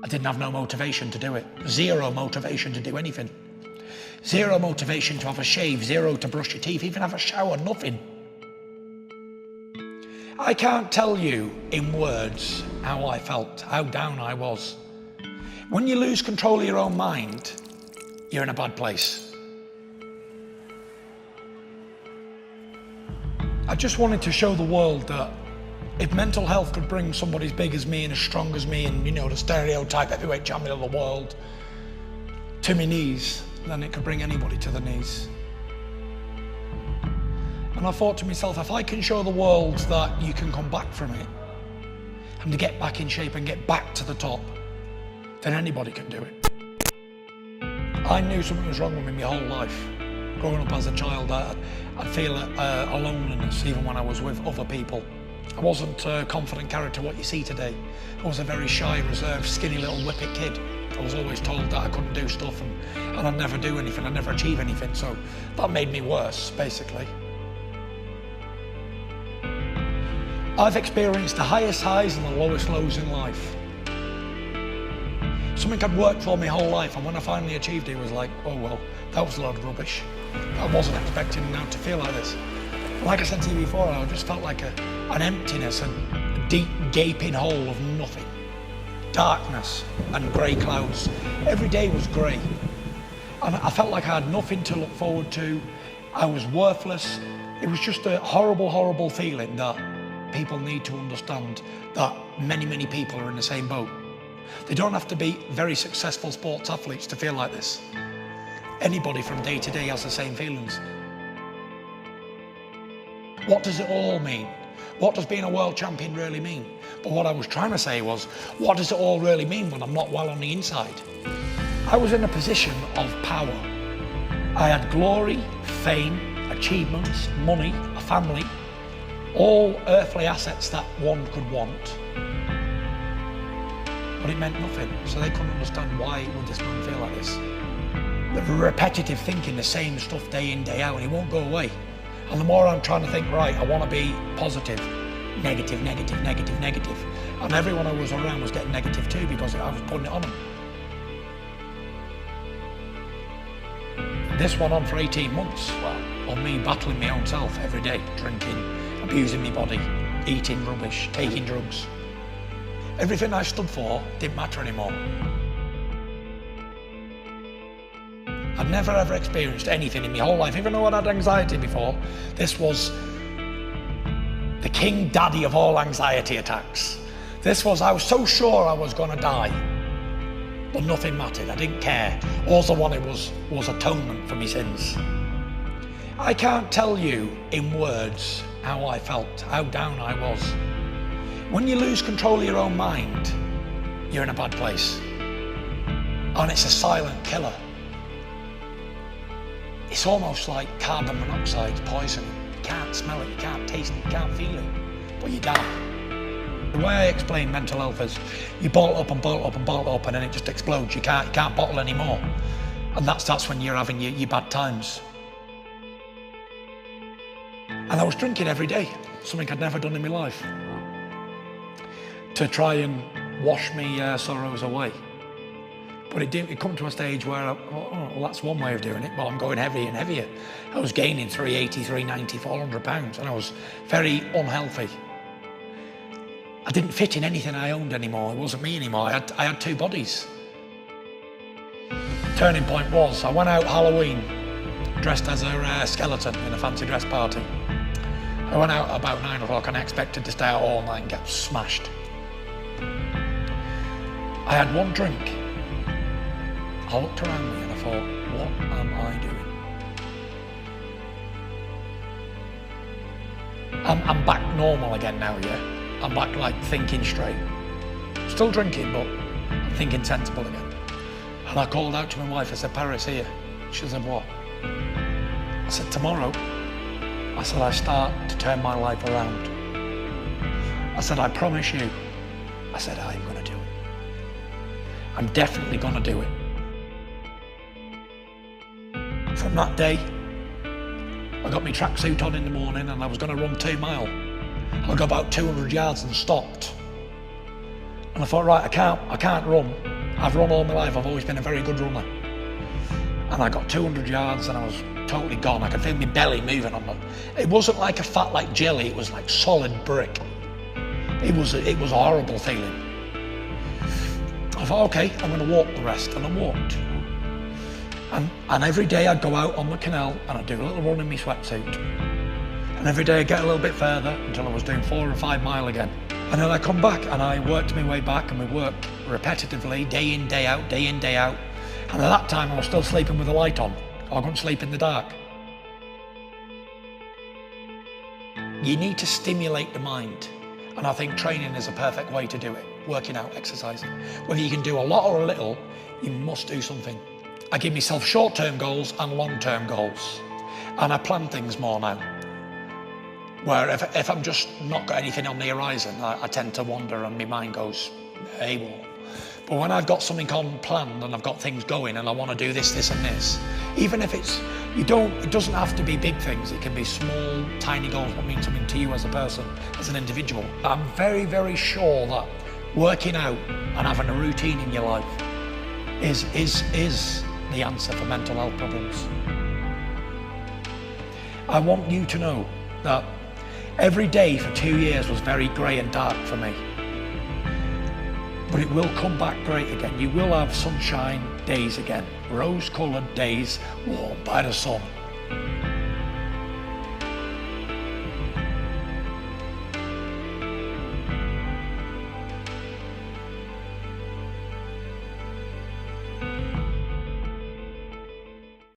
I didn't have no motivation to do it. Zero motivation to do anything. Zero motivation to have a shave, zero to brush your teeth, even have a shower, nothing. I can't tell you in words how I felt, how down I was. When you lose control of your own mind, you're in a bad place. I just wanted to show the world that if mental health could bring somebody as big as me and as strong as me and, you know, the stereotype heavyweight champion of the world to my knees, then it could bring anybody to the knees. And I thought to myself, if I can show the world that you can come back from it and to get back in shape and get back to the top, then anybody can do it. I knew something was wrong with me my whole life. Growing up as a child, I'd feel a loneliness even when I was with other people. I wasn't a confident character what you see today. I was a very shy, reserved, skinny little whippet kid. I was always told that I couldn't do stuff and I'd never do anything, I'd never achieve anything, so that made me worse, basically. I've experienced the highest highs and the lowest lows in life. Something I'd worked for my whole life, and when I finally achieved it, it was like, oh well, that was a load of rubbish. I wasn't expecting now to feel like this. Like I said to you before, I just felt like an emptiness and a deep gaping hole of nothing. Darkness and grey clouds. Every day was grey. And I felt like I had nothing to look forward to. I was worthless. It was just a horrible, horrible feeling that people need to understand that many, many people are in the same boat. They don't have to be very successful sports athletes to feel like this. Anybody from day to day has the same feelings. What does it all mean? What does being a world champion really mean? But what I was trying to say was, what does it all really mean when I'm not well on the inside? I was in a position of power. I had glory, fame, achievements, money, a family, all earthly assets that one could want. But it meant nothing, so they couldn't understand why would this man feel like this. The repetitive thinking, the same stuff day in, day out, and it won't go away. And the more I'm trying to think, right, I want to be positive, negative, negative, negative, negative. And everyone who was around was getting negative too because I was putting it on them. This went on for 18 months, well, of me battling my own self every day, drinking, abusing my body, eating rubbish, taking drugs. Everything I stood for didn't matter anymore. I'd never ever experienced anything in my whole life, even though I'd had anxiety before. This was the king daddy of all anxiety attacks. I was so sure I was gonna die, but nothing mattered, I didn't care. All I wanted was atonement for my sins. I can't tell you in words how I felt, how down I was. When you lose control of your own mind, you're in a bad place. And it's a silent killer. It's almost like carbon monoxide poison. You can't smell it, you can't taste it, you can't feel it, but you die. The way I explain mental health is you bottle up and bottle up and bottle up and then it just explodes. You can't bottle anymore. And that's when you're having your bad times. And I was drinking every day, something I'd never done in my life, to try and wash me sorrows away. But it come to a stage where, well, that's one way of doing it, but I'm going heavier and heavier. I was gaining 380, 390, 400 pounds, and I was very unhealthy. I didn't fit in anything I owned anymore. It wasn't me anymore. I had two bodies. Turning point was, I went out Halloween dressed as a skeleton in a fancy dress party. I went out about 9 o'clock and I expected to stay out all night and get smashed. I had one drink. I looked around me and I thought, what am I doing? I'm back normal again now, yeah? I'm back like thinking straight. Still drinking, but I'm thinking sensible again. And I called out to my wife, I said, Paris here. She said, what? I said, tomorrow. I said, I start to turn my life around. I said, I promise you. I said, I'm gonna do it. I'm definitely gonna do it. From that day, I got my tracksuit on in the morning and I was going to run 2 miles. I got about 200 yards and stopped. And I thought, right, I can't run. I've run all my life, I've always been a very good runner. And I got 200 yards and I was totally gone. I could feel my belly moving on me. It wasn't like a fat like jelly, it was like solid brick. It was a horrible feeling. I thought, okay, I'm gonna walk the rest, and I walked. And every day I'd go out on the canal and I'd do a little run in my sweatsuit. And every day I'd get a little bit further until I was doing 4 or 5 mile again. And then I'd come back and I worked my way back, and we worked repetitively, day in, day out, day in, day out. And at that time I was still sleeping with the light on. I couldn't sleep in the dark. You need to stimulate the mind. And I think training is a perfect way to do it. Working out, exercising. Whether you can do a lot or a little, you must do something. I give myself short-term goals and long-term goals. And I plan things more now. Where if I'm just not got anything on the horizon, I tend to wander and my mind goes AWOL. But when I've got something on planned and I've got things going and I want to do this, this and this, even if it doesn't have to be big things, it can be small, tiny goals that mean something to you as a person, as an individual. I'm very, very sure that working out and having a routine in your life is the answer for mental health problems. I want you to know that every day for 2 years was very grey and dark for me. But it will come back great again. You will have sunshine days again, rose-coloured days warmed by the sun.